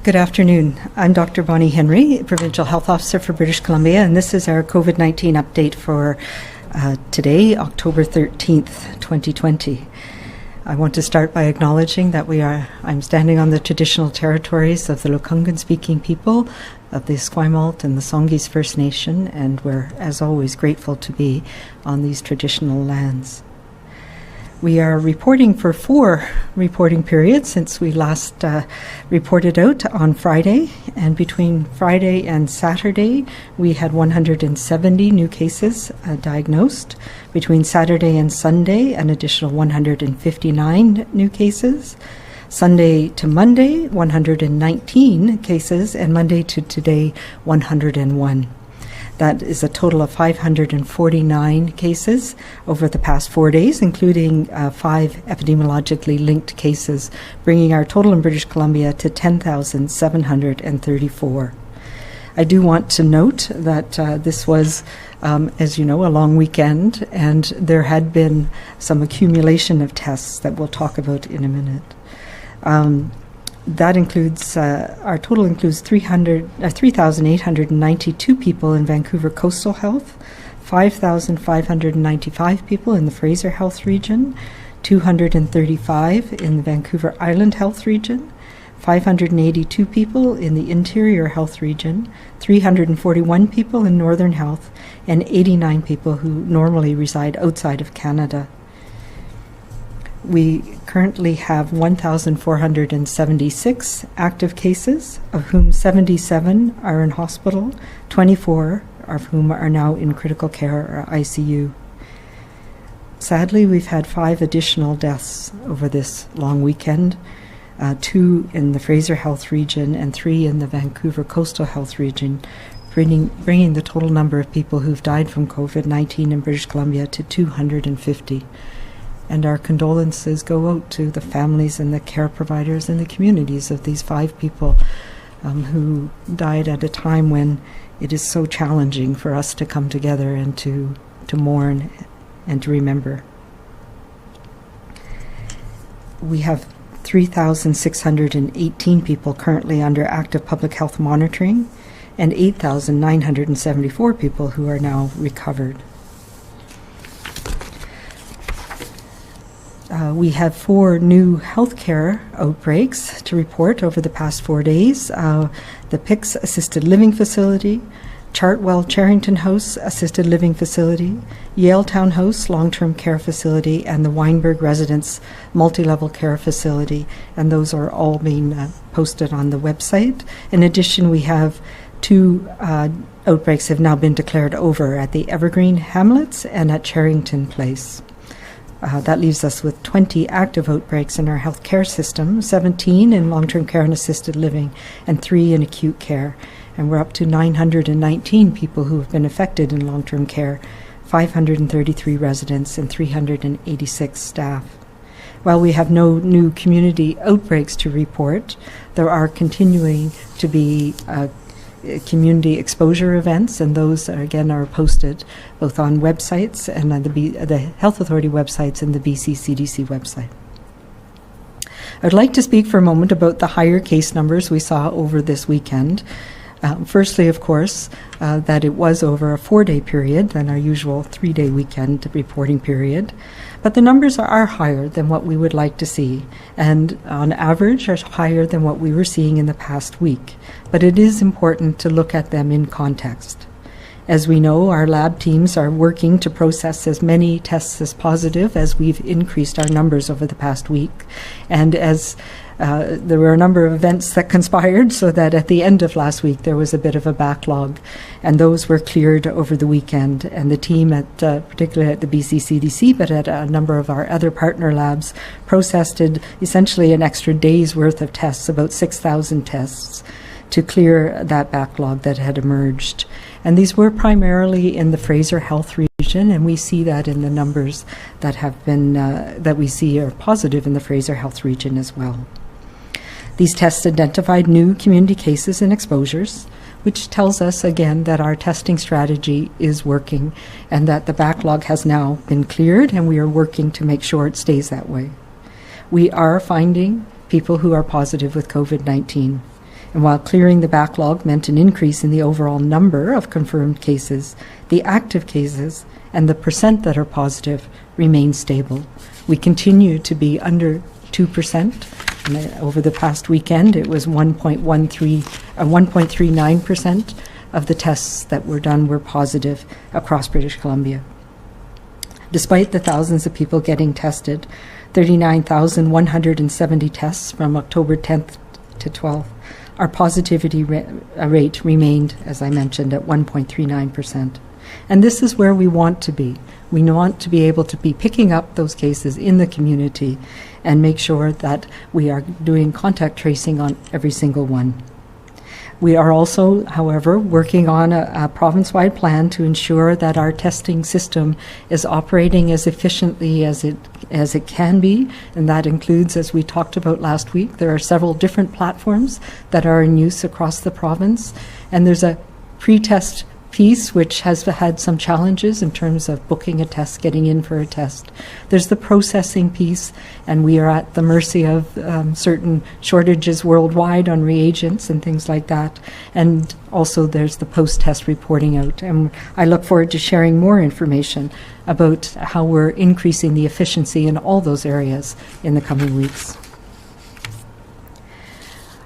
Good afternoon. I'm Dr. Bonnie Henry, Provincial Health Officer for British Columbia, and this is our COVID-19 update for today, October 13th, 2020. I want to start by acknowledging that I'm standing on the traditional territories of the Lekwungen-speaking people of the Esquimalt and the Songhees First Nation, and we're, as always, grateful to be on these traditional lands. We are reporting for 4 reporting periods since we last reported out on Friday, and between Friday and Saturday we had 170 new cases diagnosed. Between Saturday and Sunday, an additional 159 new cases. Sunday to Monday, 119 cases, and Monday to today, 101. That is a total of 549 cases over the past 4 days, including 5 epidemiologically linked cases, bringing our total in British Columbia to 10,734. I do want to note that this was, as you know, a long weekend, and there had been some accumulation of tests that we'll talk about in a minute. That includes, our total includes 3,892 people in Vancouver Coastal Health, 5,595 people in the Fraser Health Region, 235 in the Vancouver Island Health Region, 582 people in the Interior Health Region, 341 people in Northern Health, and 89 people who normally reside outside of Canada. We currently have 1,476 active cases, of whom 77 are in hospital, 24 of whom are now in critical care or ICU. Sadly, we've had 5 additional deaths over this long weekend, 2 in the Fraser Health Region and 3 in the Vancouver Coastal Health Region, bringing the total number of people who've died from COVID-19 in British Columbia to 250. And our condolences go out to the families and the care providers and the communities of these 5 people who died at a time when it is so challenging for us to come together and to mourn and to remember. We have 3,618 people currently under active public health monitoring and 8,974 people who are now recovered. We have 4 new healthcare outbreaks to report over the past 4 days. The PICS Assisted Living Facility, Chartwell Charrington House Assisted Living Facility, Yale Town House Long-Term Care Facility, and the Weinberg Residence Multi-Level Care Facility, and those are all being posted on the website. In addition, we have 2 outbreaks have now been declared over at the Evergreen Hamlets and at Charrington Place. That leaves us with 20 active outbreaks in our healthcare system, 17 in long-term care and assisted living, and 3 in acute care. And we're up to 919 people who have been affected in long-term care, 533 residents, and 386 staff. While we have no new community outbreaks to report, there are continuing to be community exposure events, and those again are posted both on websites and on the Health Authority websites and the BC CDC website. I'd like to speak for a moment about the higher case numbers we saw over this weekend. Firstly, of course, that it was over a 4-day period than our usual 3-day weekend reporting period. But the numbers are higher than what we would like to see, and on average are higher than what we were seeing in the past week. But it is important to look at them in context. As we know, our lab teams are working to process as many tests as positive as we've increased our numbers over the past week. And as there were a number of events that conspired so that at the end of last week there was a bit of a backlog, and those were cleared over the weekend. And the team particularly at the BC CDC, but at a number of our other partner labs, processed essentially an extra day's worth of tests, about 6,000 tests, to clear that backlog that had emerged. And these were primarily in the Fraser Health Region, and we see that in the numbers that have been that we see are positive in the Fraser Health Region as well. These tests identified new community cases and exposures, which tells us again that our testing strategy is working and that the backlog has now been cleared, and we are working to make sure it stays that way. We are finding people who are positive with COVID-19. And while clearing the backlog meant an increase in the overall number of confirmed cases, the active cases and the percent that are positive remain stable. We continue to be under 2%. And over the past weekend, it was 1.39% of the tests that were done were positive across British Columbia. Despite the thousands of people getting tested, 39,170 tests from October 10th to 12th, our positivity rate remained, as I mentioned, at 1.39%. And this is where we want to be. We want to be able to be picking up those cases in the community and make sure that we are doing contact tracing on every single one. We are also, however, working on a province-wide plan to ensure that our testing system is operating as efficiently as it can be, and that includes, as we talked about last week, there are several different platforms that are in use across the province, and there's a pre-test piece which has had some challenges in terms of booking a test, getting in for a test. There's the processing piece, and we are at the mercy of certain shortages worldwide on reagents and things like that. And also there's the post-test reporting out. And I look forward to sharing more information about how we're increasing the efficiency in all those areas in the coming weeks.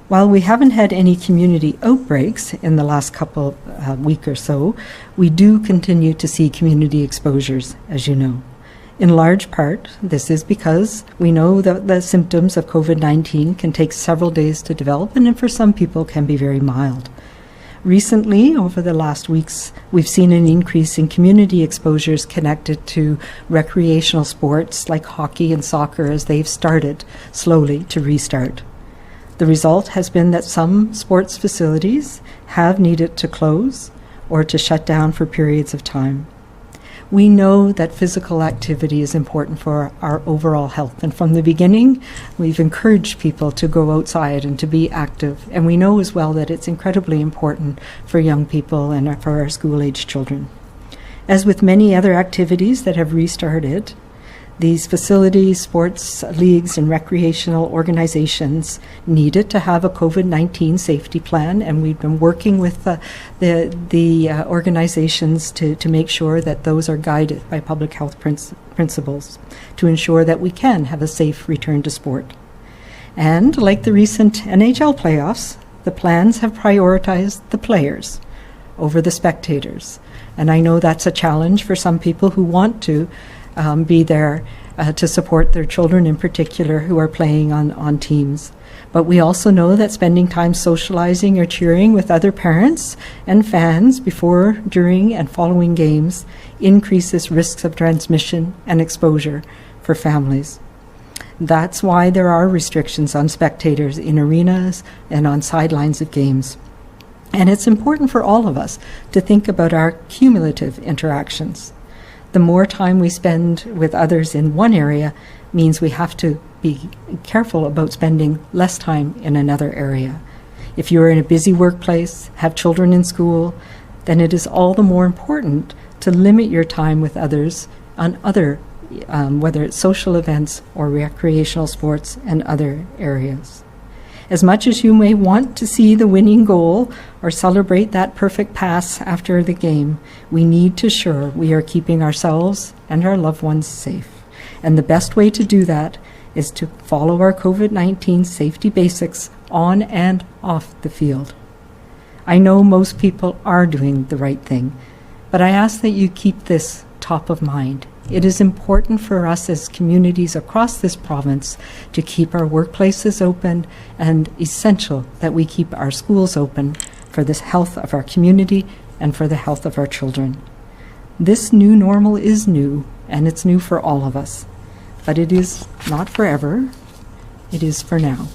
While we haven't had any community outbreaks in the last couple week or so, we do continue to see community exposures, as you know. In large part, this is because we know that the symptoms of COVID-19 can take several days to develop, and for some people can be very mild. Recently, over the last weeks, we've seen an increase in community exposures connected to recreational sports like hockey and soccer as they've started slowly to restart. The result has been that some sports facilities have needed to close or to shut down for periods of time. We know that physical activity is important for our overall health, and from the beginning, we've encouraged people to go outside and to be active, and we know as well that it's incredibly important for young people and for our school-age children. As with many other activities that have restarted, these facilities, sports leagues, and recreational organizations needed to have a COVID-19 safety plan, and we've been working with the organizations to make sure that those are guided by public health principles to ensure that we can have a safe return to sport. And like the recent NHL playoffs, the plans have prioritized the players over the spectators. And I know that's a challenge for some people who want to be there to support their children in particular who are playing on teams. But we also know that spending time socializing or cheering with other parents and fans before, during, and following games increases risks of transmission and exposure for families. That's why there are restrictions on spectators in arenas and on sidelines of games. And it's important for all of us to think about our cumulative interactions. The more time we spend with others in one area means we have to be careful about spending less time in another area. If you're in a busy workplace, have children in school, then it is all the more important to limit your time with others on other, whether it's social events or recreational sports and other areas. As much as you may want to see the winning goal or celebrate that perfect pass after the game, we need to ensure we are keeping ourselves and our loved ones safe. And the best way to do that is to follow our COVID-19 safety basics on and off the field. I know most people are doing the right thing, but I ask that you keep this top of mind. It is important for us as communities across this province to keep our workplaces open, and essential that we keep our schools open for the health of our community and for the health of our children. This new normal is new, and it's new for all of us. But it is not forever, it is for now.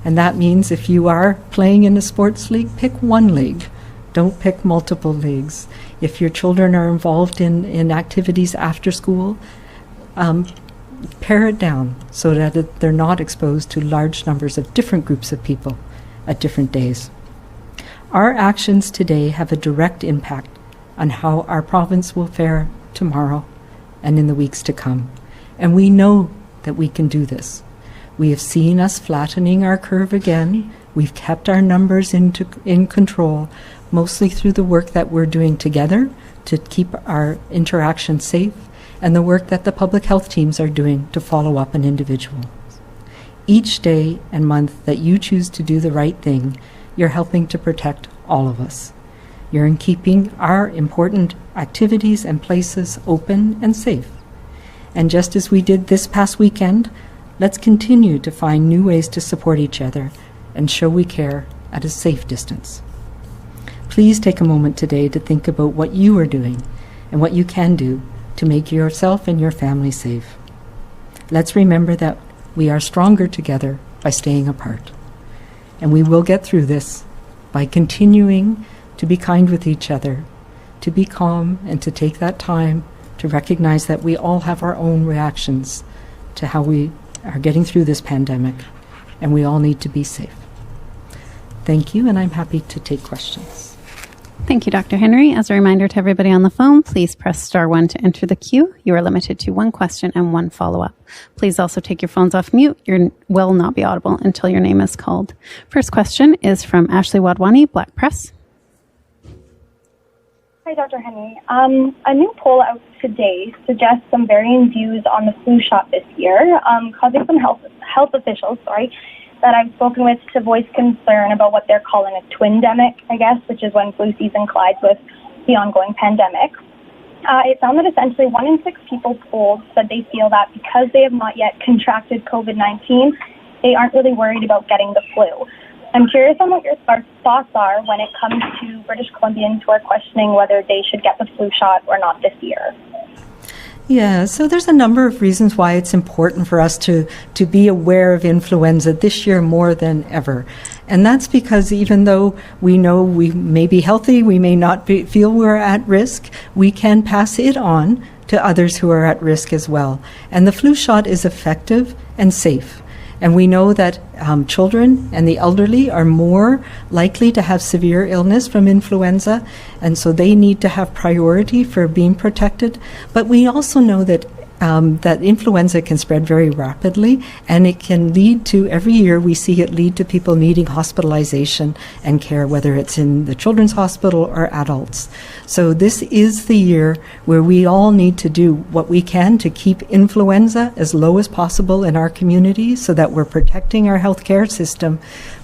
And that means if you are playing in a sports league, pick one league. Don't pick multiple leagues. If your children are involved in activities after school, pare it down so that they're not exposed to large numbers of different groups of people at different days. Our actions today have a direct impact on how our province will fare tomorrow and in the weeks to come. And we know that we can do this. We have seen us flattening our curve again. We've kept our numbers in control, mostly through the work that we're doing together to keep our interaction safe, and the work that the public health teams are doing to follow up on individuals. Each day and month that you choose to do the right thing, you're helping to protect all of us. You're in keeping our important activities and places open and safe. And just as we did this past weekend, let's continue to find new ways to support each other and show we care at a safe distance. Please take a moment today to think about what you are doing and what you can do to make yourself and your family safe. Let's remember that we are stronger together by staying apart. And we will get through this by continuing to be kind with each other, to be calm, and to take that time to recognize that we all have our own reactions to how we are getting through this pandemic, and we all need to be safe. Thank you, and I'm happy to take questions. Thank you, Dr. Henry. As a reminder to everybody on the phone, please press star 1 to enter the queue. You are limited to 1 question and 1 follow-up. Please also take your phones off mute. You will not be audible until your name is called. First question is from Ashley Wadwani, Black Press. Hi, Dr. Henry. A new poll out today suggests some varying views on the flu shot this year, causing some health officials, that I've spoken with to voice concern about what they're calling a twindemic, I guess, which is when flu season collides with the ongoing pandemic. It found that essentially 1 in 6 people polled said they feel that because they have not yet contracted COVID-19, they aren't really worried about getting the flu. I'm curious on what your thoughts are when it comes to British Columbians who are questioning whether they should get the flu shot or not this year. Yeah, so there's a number of reasons why it's important for us to be aware of influenza this year more than ever. And that's because even though we know we may be healthy, we may not feel we're at risk, we can pass it on to others who are at risk as well. And the flu shot is effective and safe. And we know that children and the elderly are more likely to have severe illness from influenza, and so they need to have priority for being protected. But we also know that that influenza can spread very rapidly, and it can lead to, every year we see it lead to people needing hospitalization and care, whether it's in the children's hospital or adults. So this is the year where we all need to do what we can to keep influenza as low as possible in our communities so that we're protecting our healthcare system,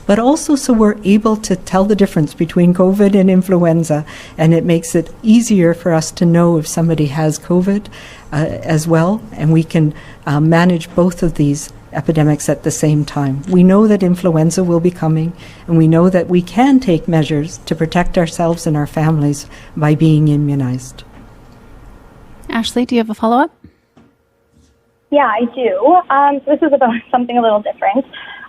but also so we're able to tell the difference between COVID and influenza, and it makes it easier for us to know if somebody has COVID as well, and we can manage both of these epidemics at the same time. We know that influenza will be coming, and we know that we can take measures to protect ourselves and our families by being immunized. Ashley, do you have a follow-up? Yeah, I do. So this is about something a little different.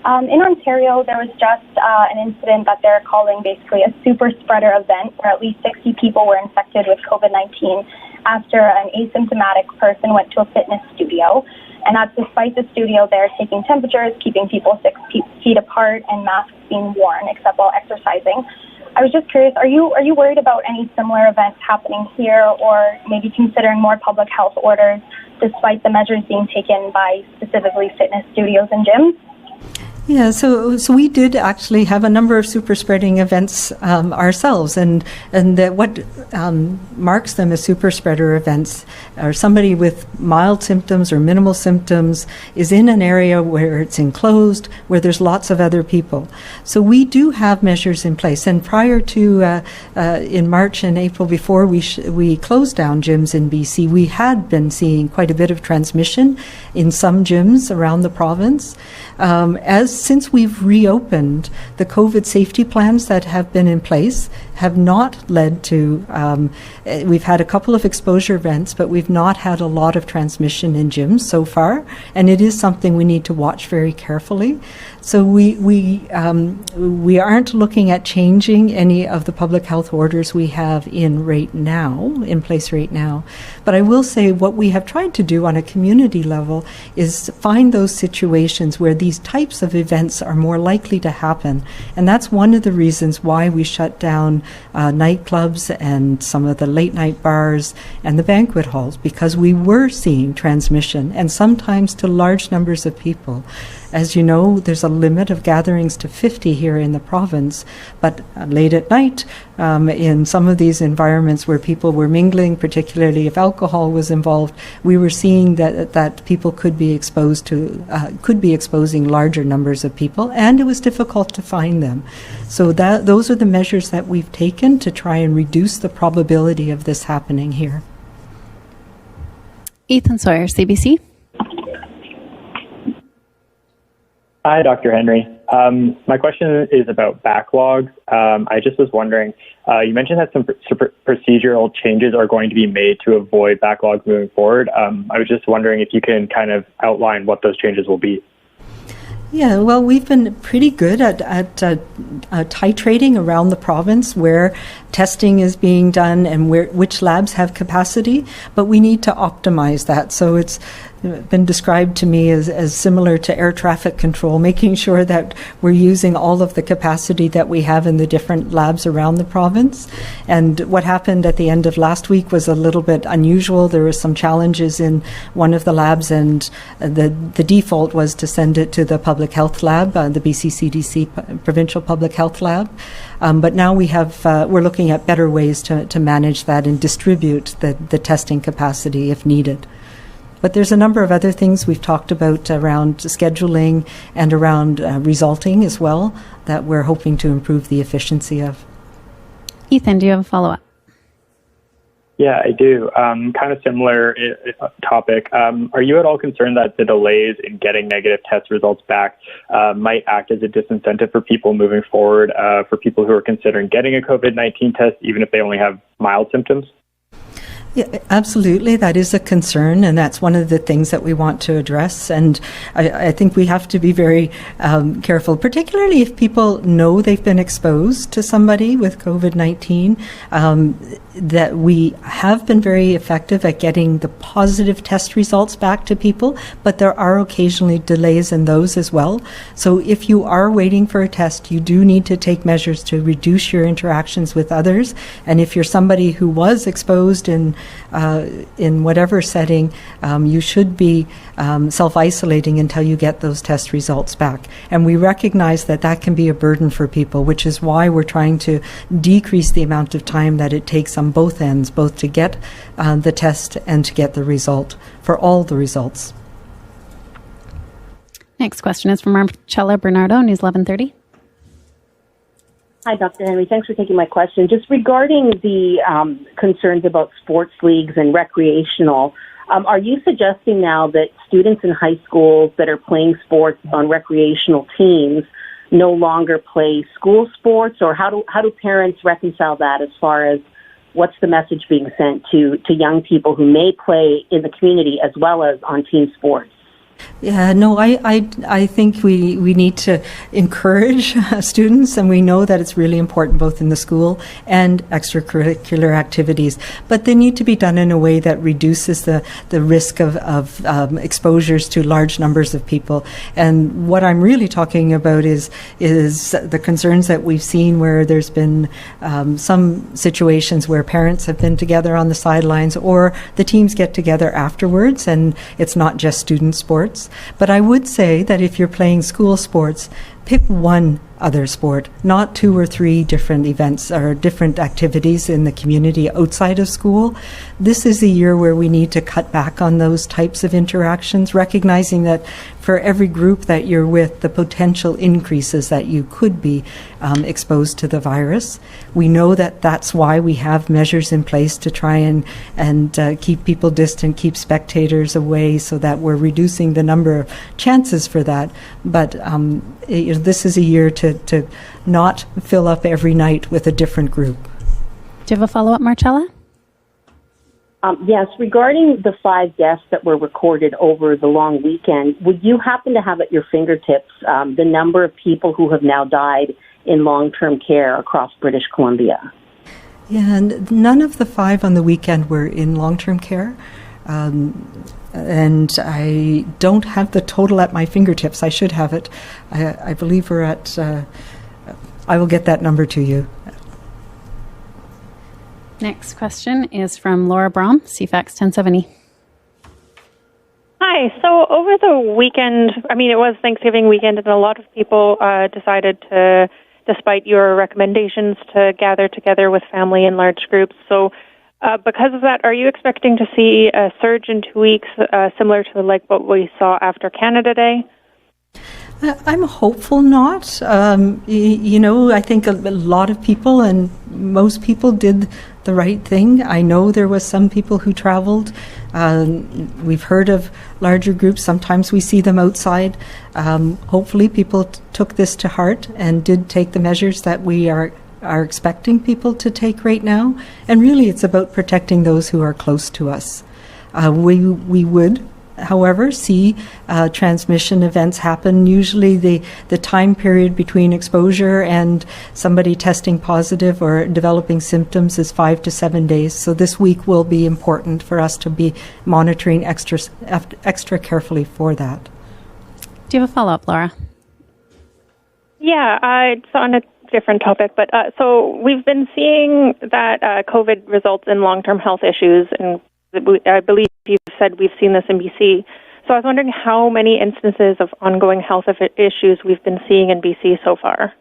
In Ontario, there was just an incident that they're calling basically a super spreader event where at least 60 people were infected with COVID-19 after an asymptomatic person went to a fitness studio. And that's despite the studio there taking temperatures, keeping people 6 feet apart, and masks being worn except while exercising. I was just curious, are you worried about any similar events happening here, or maybe considering more public health orders despite the measures being taken by specifically fitness studios and gyms? Yeah, so we did actually have a number of super spreading events ourselves, and what marks them as super spreader events are somebody with mild symptoms or minimal symptoms is in an area where it's enclosed, where there's lots of other people. So we do have measures in place, and prior to in March and April, before we closed down gyms in BC, we had been seeing quite a bit of transmission in some gyms around the province. Since we've reopened, the COVID safety plans that have been in place have not led to, we've had a couple of exposure events, but we've not had a lot of transmission in gyms so far, and it is something we need to watch very carefully. So we aren't looking at changing any of the public health orders we have in place right now. But I will say what we have tried to do on a community level is find those situations where these types of events are more likely to happen. And that's one of the reasons why we shut down nightclubs and some of the late night bars and the banquet halls, because we were seeing transmission, and sometimes to large numbers of people. As you know, there's a limit of gatherings to 50 here in the province, but late at night, in some of these environments where people were mingling, particularly if alcohol was involved, we were seeing that people could be exposed to, could be exposing larger numbers of people, and it was difficult to find them. So those are the measures that we've taken to try and reduce the probability of this happening here. Ethan Sawyer, CBC. Hi, Dr. Henry. My question is about backlogs. I just was wondering, you mentioned that some procedural changes are going to be made to avoid backlogs moving forward. I was just wondering if you can kind of outline what those changes will be. Yeah, well, we've been pretty good at titrating around the province where testing is being done and which labs have capacity, but we need to optimize that. So it's been described to me as similar to air traffic control, making sure that we're using all of the capacity that we have in the different labs around the province. And what happened at the end of last week was a little bit unusual. There were some challenges in one of the labs, and the default was to send it to the public health lab, the BC CDC Provincial Public Health Lab. But now we're looking at better ways to manage that and distribute the testing capacity if needed. But there's a number of other things we've talked about around scheduling and around resulting as well that we're hoping to improve the efficiency of. Ethan, do you have a follow-up? Yeah, I do. Kind of similar topic. Are you at all concerned that the delays in getting negative test results back might act as a disincentive for people moving forward, for people who are considering getting a COVID-19 test, even if they only have mild symptoms? Yeah, absolutely. That is a concern, and that's one of the things that we want to address. And I think we have to be very careful, particularly if people know they've been exposed to somebody with COVID-19, that we have been very effective at getting the positive test results back to people, but there are occasionally delays in those as well. So if you are waiting for a test, you do need to take measures to reduce your interactions with others. And if you're somebody who was exposed in whatever setting, you should be self-isolating until you get those test results back. And we recognize that that can be a burden for people, which is why we're trying to decrease the amount of time that it takes on both ends, both to get the test and to get the result, for all the results. Next question is from Marcella Bernardo, News 1130. Hi, Dr. Henry. Thanks for taking my question. Just regarding the concerns about sports leagues and recreational, are you suggesting now that students in high schools that are playing sports on recreational teams no longer play school sports, or how do parents reconcile that as far as what's the message being sent to young people who may play in the community as well as on team sports? Yeah, no, I think we need to encourage students, and we know that it's really important both in the school and extracurricular activities, but they need to be done in a way that reduces the risk of exposures to large numbers of people. And what I'm really talking about is the concerns that we've seen where there's been some situations where parents have been together on the sidelines, or the teams get together afterwards, and it's not just student sports. But I would say that if you're playing school sports, pick one other sport, not two or three different events or different activities in the community outside of school. This is a year where we need to cut back on those types of interactions, recognizing that for every group that you're with, the potential increases that you could be exposed to the virus. We know that that's why we have measures in place to try and keep people distant, keep spectators away, so that we're reducing the number of chances for that. But this is a year to not fill up every night with a different group. Do you have a follow-up, Marcella? Yes, regarding the 5 deaths that were recorded over the long weekend, would you happen to have at your fingertips the number of people who have now died in long-term care across British Columbia? Yeah, and none of the 5 on the weekend were in long-term care. And I don't have the total at my fingertips. I should have it. I believe we're at, I will get that number to you. Next question is from Laura Brom, CFAX 1070. Hi. So over the weekend, it was Thanksgiving weekend, and a lot of people decided to, despite your recommendations, to gather together with family in large groups. So because of that, are you expecting to see a surge in 2 weeks similar to like what we saw after Canada Day? I'm hopeful not. I think a lot of people and most people did the right thing. I know there was some people who traveled. We've heard of larger groups. Sometimes we see them outside. Hopefully people took this to heart and did take the measures that we are expecting people to take right now. And really it's about protecting those who are close to us. We would, however, see transmission events happen. Usually the time period between exposure and somebody testing positive or developing symptoms is 5 to 7 days. So this week will be important for us to be monitoring extra carefully for that. Do you have a follow-up, Laura? Yeah, it's on a different topic, but so we've been seeing that COVID results in long-term health issues, and I believe you said we've seen this in BC. So I was wondering how many instances of ongoing health issues we've been seeing in BC so far.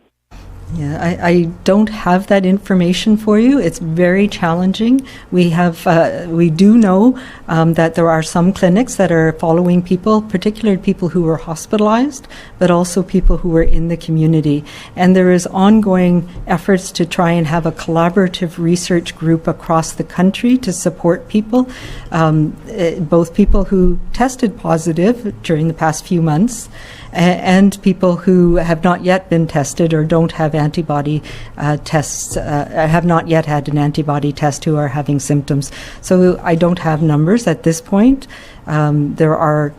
Yeah, I don't have that information for you. It's very challenging. We do know that there are some clinics that are following people, particularly people who were hospitalized, but also people who were in the community. And there is ongoing efforts to try and have a collaborative research group across the country to support people, both people who tested positive during the past few months and people who have not yet been tested or don't have antibody tests, have not yet had an antibody test who are having symptoms. So I don't have numbers at this point. There are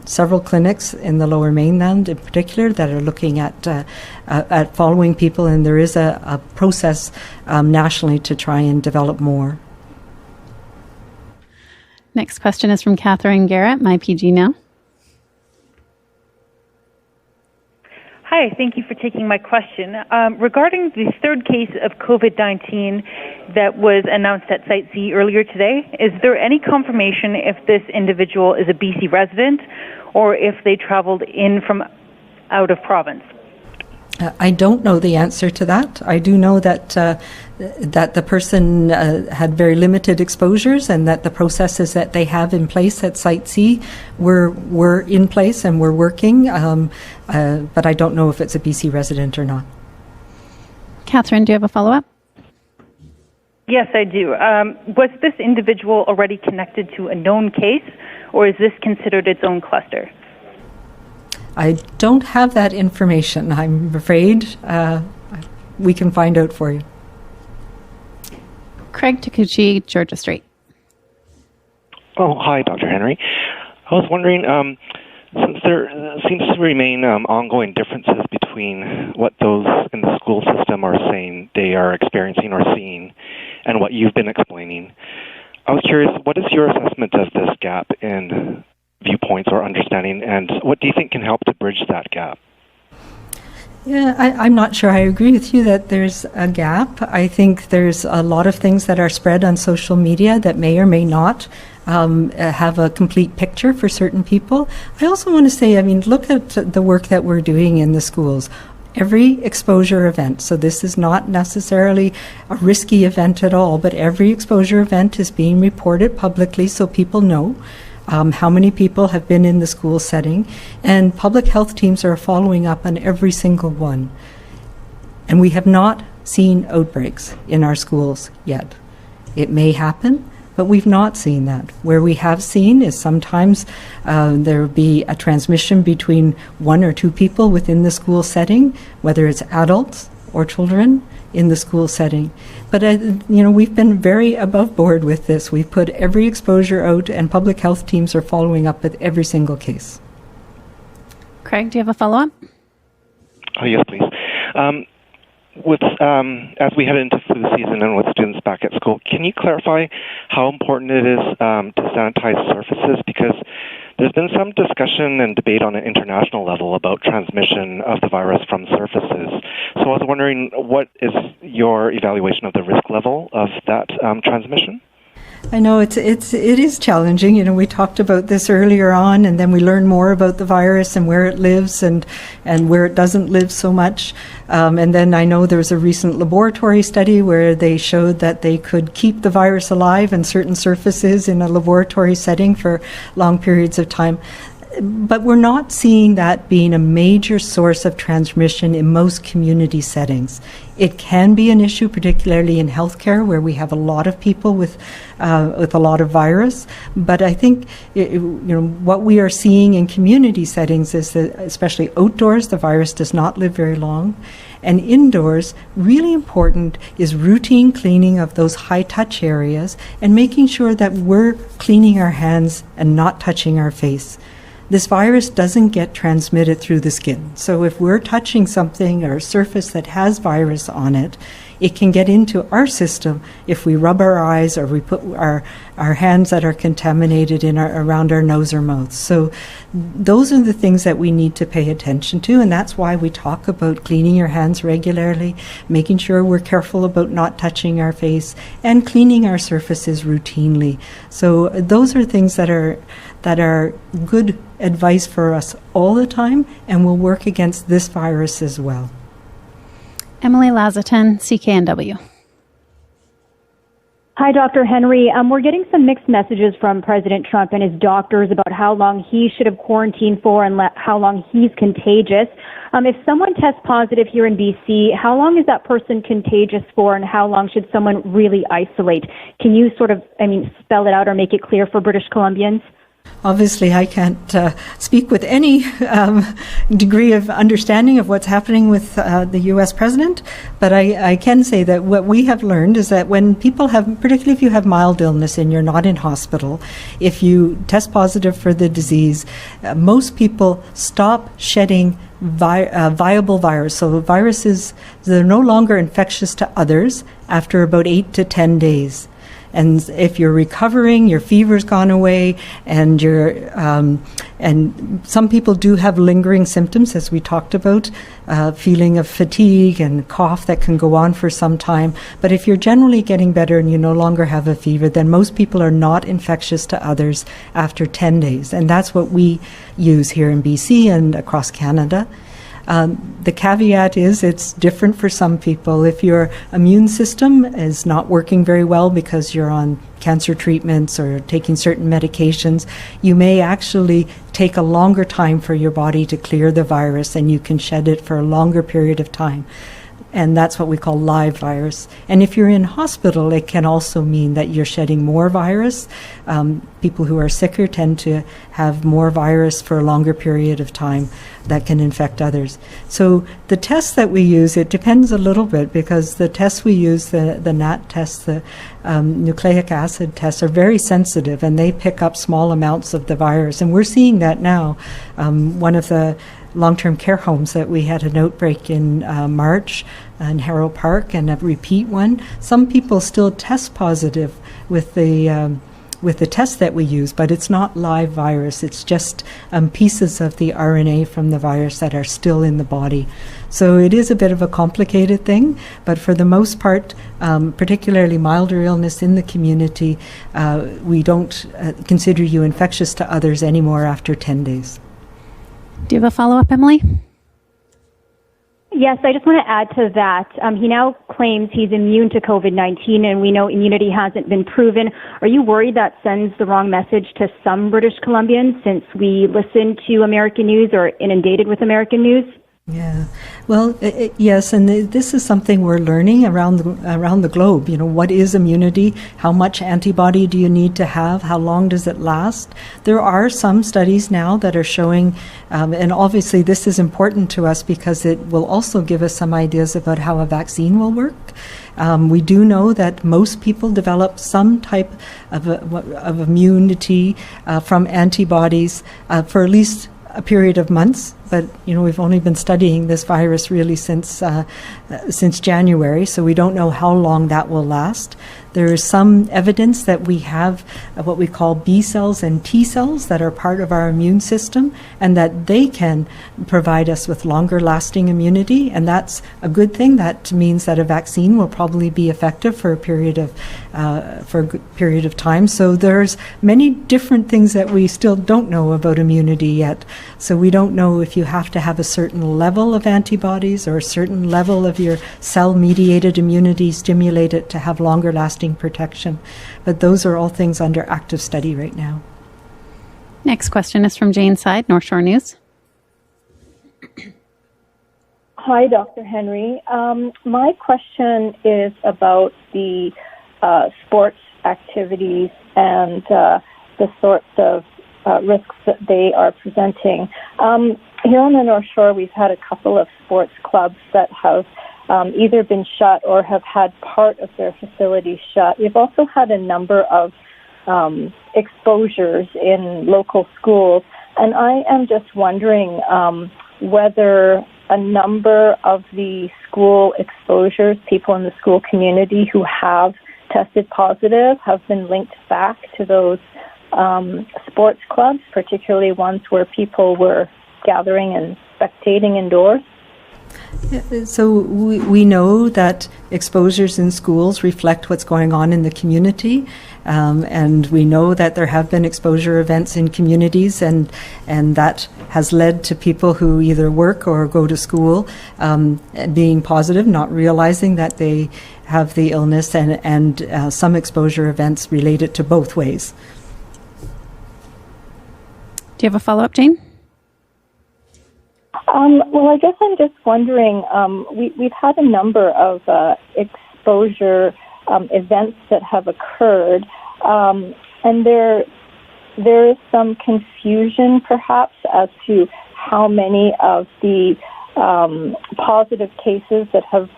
several clinics in the Lower Mainland in particular that are looking at following people, and there is a process nationally to try and develop more. Next question is from Catherine Garrett, MyPG Now. Hi, thank you for taking my question. Regarding the third case of COVID-19 that was announced at Site C earlier today, is there any confirmation if this individual is a BC resident or if they traveled in from out of province? I don't know the answer to that. I do know that that the person had very limited exposures and that the processes that they have in place at Site C were in place and were working, but I don't know if it's a BC resident or not. Catherine, do you have a follow-up? Yes, I do. Was this individual already connected to a known case, or is this considered its own cluster? I don't have that information. I'm afraid we can find out for you. Craig Takuchi, Georgia Street. Oh, hi, Dr. Henry. I was wondering, since there seems to remain ongoing differences between what those in the school system are saying they are experiencing or seeing and what you've been explaining, I was curious, what is your assessment of this gap in viewpoints or understanding, and what do you think can help to bridge that gap? Yeah, I'm not sure I agree with you that there's a gap. I think there's a lot of things that are spread on social media that may or may not have a complete picture for certain people. I also want to say, look at the work that we're doing in the schools. Every exposure event, so this is not necessarily a risky event at all, but every exposure event is being reported publicly so people know how many people have been in the school setting, and public health teams are following up on every single one. And we have not seen outbreaks in our schools yet. It may happen, but we've not seen that. Where we have seen is sometimes there will be a transmission between one or two people within the school setting, whether it's adults or children in the school setting. But, we've been very above board with this. We've put every exposure out, and public health teams are following up with every single case. Craig, do you have a follow-up? Oh, yes, please. As we head into flu season and with students back at school, can you clarify how important it is to sanitize surfaces? Because there's been some discussion and debate on an international level about transmission of the virus from surfaces. So I was wondering, what is your evaluation of the risk level of that transmission? I know it is challenging. You know, we talked about this earlier on, and then we learn more about the virus and where it lives and where it doesn't live so much. And then I know there was a recent laboratory study where they showed that they could keep the virus alive in certain surfaces in a laboratory setting for long periods of time. But we're not seeing that being a major source of transmission in most community settings. It can be an issue, particularly in healthcare, where we have a lot of people with a lot of virus. But I think what we are seeing in community settings is that, especially outdoors, the virus does not live very long. And indoors, really important is routine cleaning of those high-touch areas and making sure that we're cleaning our hands and not touching our face. This virus doesn't get transmitted through the skin. So if we're touching something or a surface that has virus on it, it can get into our system if we rub our eyes or we put our hands that are contaminated around our nose or mouth. So those are the things that we need to pay attention to, and that's why we talk about cleaning your hands regularly, making sure we're careful about not touching our face, and cleaning our surfaces routinely. So those are things that are good advice for us all the time and will work against this virus as well. Emily Lazatin, CKNW. Hi, Dr. Henry. We're getting some mixed messages from President Trump and his doctors about how long he should have quarantined for and how long he's contagious. If someone tests positive here in BC, how long is that person contagious for, and how long should someone really isolate? Can you spell it out or make it clear for British Columbians? Obviously, I can't speak with any degree of understanding of what's happening with the U.S. president, but I can say that what we have learned is that when people have, particularly if you have mild illness and you're not in hospital, if you test positive for the disease, most people stop shedding viable virus. So viruses, they're no longer infectious to others after about 8 to 10 days. And if you're recovering, your fever's gone away, and and some people do have lingering symptoms, as we talked about, feeling of fatigue and cough that can go on for some time. But if you're generally getting better and you no longer have a fever, then most people are not infectious to others after 10 days. And that's what we use here in BC and across Canada. The caveat is it's different for some people. If your immune system is not working very well because you're on cancer treatments or taking certain medications, you may actually take a longer time for your body to clear the virus, and you can shed it for a longer period of time. And that's what we call live virus. And if you're in hospital, it can also mean that you're shedding more virus. People who are sicker tend to have more virus for a longer period of time that can infect others. So the tests that we use, it depends a little bit, because the tests we use, the NAT tests, the nucleic acid tests, are very sensitive, and they pick up small amounts of the virus. And we're seeing that now. One of the long-term care homes that we had an outbreak in March in Harrow Park, and a repeat one. Some people still test positive with the test that we use, but it's not live virus. It's just pieces of the RNA from the virus that are still in the body. So it is a bit of a complicated thing, but for the most part, particularly milder illness in the community, we don't consider you infectious to others anymore after 10 days. Do you have a follow-up, Emily? Yes, I just want to add to that. He now claims he's immune to COVID-19, and we know immunity hasn't been proven. Are you worried that sends the wrong message to some British Columbians, since we listen to American news or are inundated with American news? Yeah, well, yes, and this is something we're learning around the globe. You know, what is immunity? How much antibody do you need to have? How long does it last? There are some studies now that are showing, and obviously this is important to us because it will also give us some ideas about how a vaccine will work. We do know that most people develop some type of immunity from antibodies for at least a period of months. but we've only been studying this virus really since January, so we don't know how long that will last. There is some evidence that we have what we call B cells and T cells that are part of our immune system, and that they can provide us with longer lasting immunity, and that's a good thing. That means that a vaccine will probably be effective for a period of time. So there's many different things that we still don't know about immunity yet. So we don't know if you have to have a certain level of antibodies or a certain level of your cell-mediated immunity stimulated to have longer lasting protection. But those are all things under active study right now. Next question is from Jane Side, North Shore News. Hi, Dr. Henry. My question is about the sports activities and the sorts of risks that they are presenting. Here on the North Shore, we've had a couple of sports clubs that have either been shut or have had part of their facilities shut. We've also had a number of exposures in local schools, and I am just wondering whether a number of the school exposures, people in the school community who have tested positive, have been linked back to those sports clubs, particularly ones where people were gathering and spectating indoors. So we know that exposures in schools reflect what's going on in the community, and we know that there have been exposure events in communities, and that has led to people who either work or go to school being positive, not realizing that they have the illness, and some exposure events related to both ways. Do you have a follow-up, Jane? Well, I guess I'm just wondering, we've had a number of exposure events that have occurred, and there is some confusion perhaps as to how many of the positive cases that have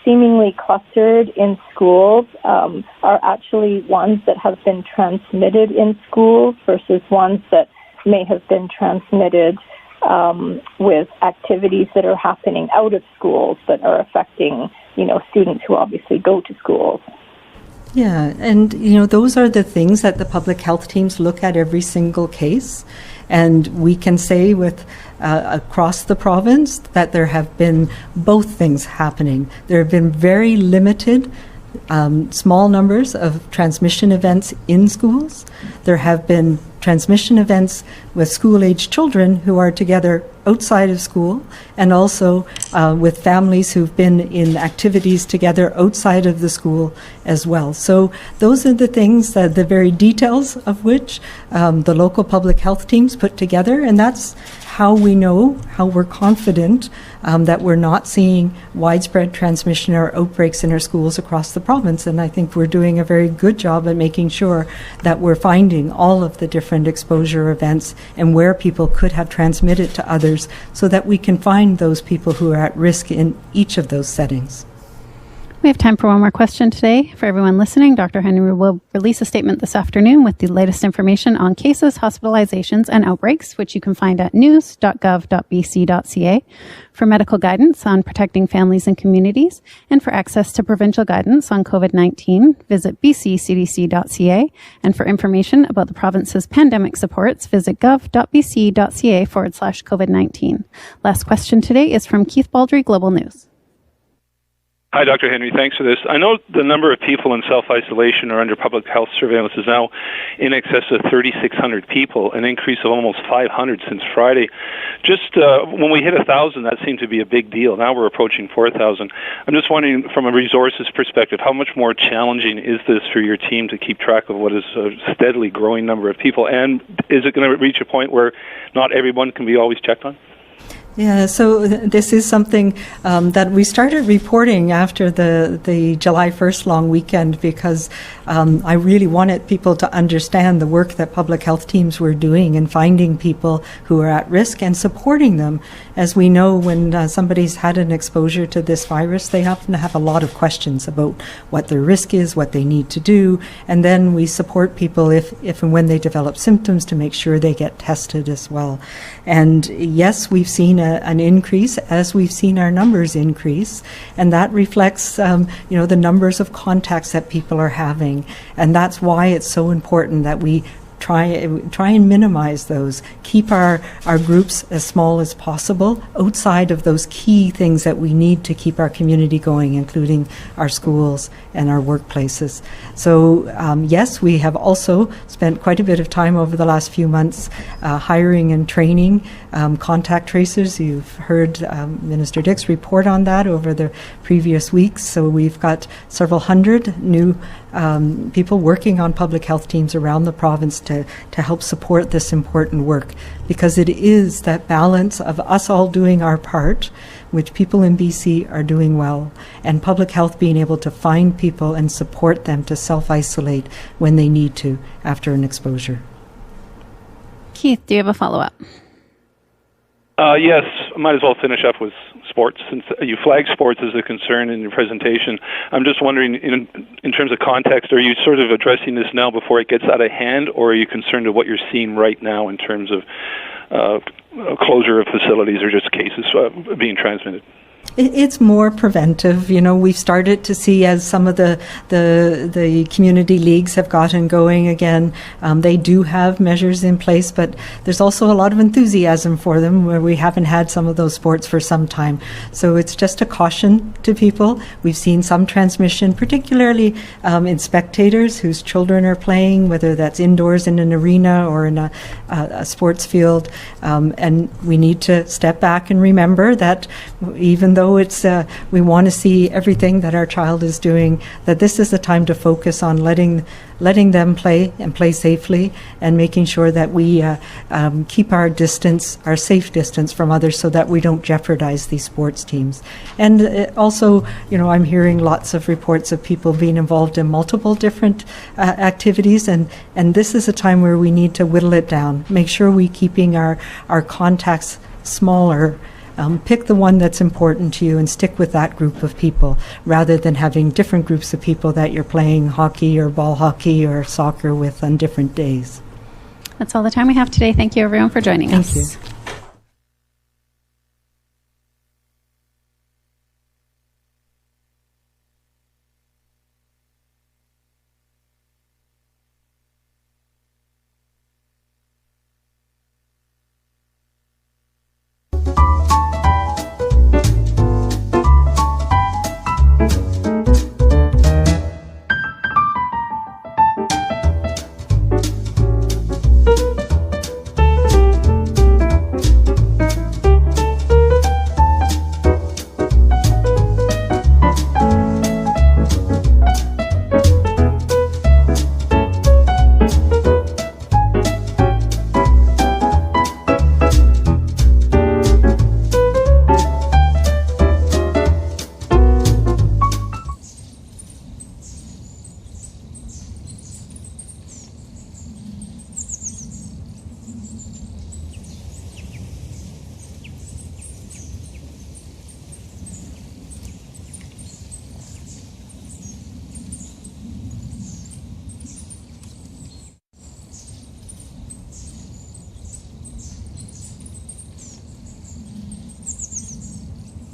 seemingly clustered in schools are actually ones that have been transmitted in schools versus ones that may have been transmitted with activities that are happening out of schools that are affecting, students who obviously go to schools. Yeah, and those are the things that the public health teams look at every single case, and we can say with across the province that there have been both things happening. There have been very limited small numbers of transmission events in schools. There have been transmission events with school-age children who are together outside of school, and also with families who've been in activities together outside of the school as well. So those are the things, that the very details of which the local public health teams put together, and that's how we know, how we're confident that we're not seeing widespread transmission or outbreaks in our schools across the province. And I think we're doing a very good job at making sure that we're finding all of the different exposure events and where people could have transmitted to others, so that we can find those people who are at risk in each of those settings. We have time for one more question today. For everyone listening, Dr. Henry will release a statement this afternoon with the latest information on cases, hospitalizations, and outbreaks, which you can find at news.gov.bc.ca, for medical guidance on protecting families and communities, and for access to provincial guidance on COVID-19, visit bccdc.ca, and for information about the province's pandemic supports, visit gov.bc.ca/COVID-19. Last question today is from Keith Baldry, Global News. Hi, Dr. Henry. Thanks for this. I know the number of people in self-isolation or under public health surveillance is now in excess of 3,600 people, an increase of almost 500 since Friday. Just when we hit 1,000, that seemed to be a big deal. Now we're approaching 4,000. I'm just wondering, from a resources perspective, how much more challenging is this for your team to keep track of what is a steadily growing number of people? And is it going to reach a point where not everyone can be always checked on? Yeah, so this is something that we started reporting after the July 1st long weekend because I really wanted people to understand the work that public health teams were doing in finding people who are at risk and supporting them. As we know, when somebody's had an exposure to this virus, they often have a lot of questions about what their risk is, what they need to do, and then we support people if and when they develop symptoms to make sure they get tested as well. And yes, we've seen an increase as we've seen our numbers increase, and that reflects the numbers of contacts that people are having, and that's why it's so important that we try and minimize those, keep our groups as small as possible outside of those key things that we need to keep our community going, including our schools and our workplaces. So yes, we have also spent quite a bit of time over the last few months hiring and training contact tracers. You've heard Minister Dix report on that over the previous weeks. So we've got several hundred new people working on public health teams around the province to help support this important work, because it is that balance of us all doing our part, which people in BC are doing well, and public health being able to find people and support them to self-isolate when they need to after an exposure. Keith, do you have a follow-up? Yes, I might as well finish up with sports, since you flagged sports as a concern in your presentation. I'm just wondering, in terms of context, are you sort of addressing this now before it gets out of hand, or are you concerned with what you're seeing right now in terms of closure of facilities or just cases being transmitted? It's more preventive. We've started to see, as some of the community leagues have gotten going again, they do have measures in place, but there's also a lot of enthusiasm for them where we haven't had some of those sports for some time. So it's just a caution to people. We've seen some transmission, particularly in spectators whose children are playing, whether that's indoors in an arena or in a sports field. And we need to step back and remember that even though we want to see everything that our child is doing, that this is the time to focus on letting them play and play safely, and making sure that we keep our distance, our safe distance from others, so that we don't jeopardize these sports teams. And also, I'm hearing lots of reports of people being involved in multiple different activities, and this is a time where we need to whittle it down, make sure we're keeping our contacts smaller. Pick the one that's important to you and stick with that group of people, rather than having different groups of people that you're playing hockey or ball hockey or soccer with on different days. That's all the time we have today. Thank you, everyone, for joining us. Thank you.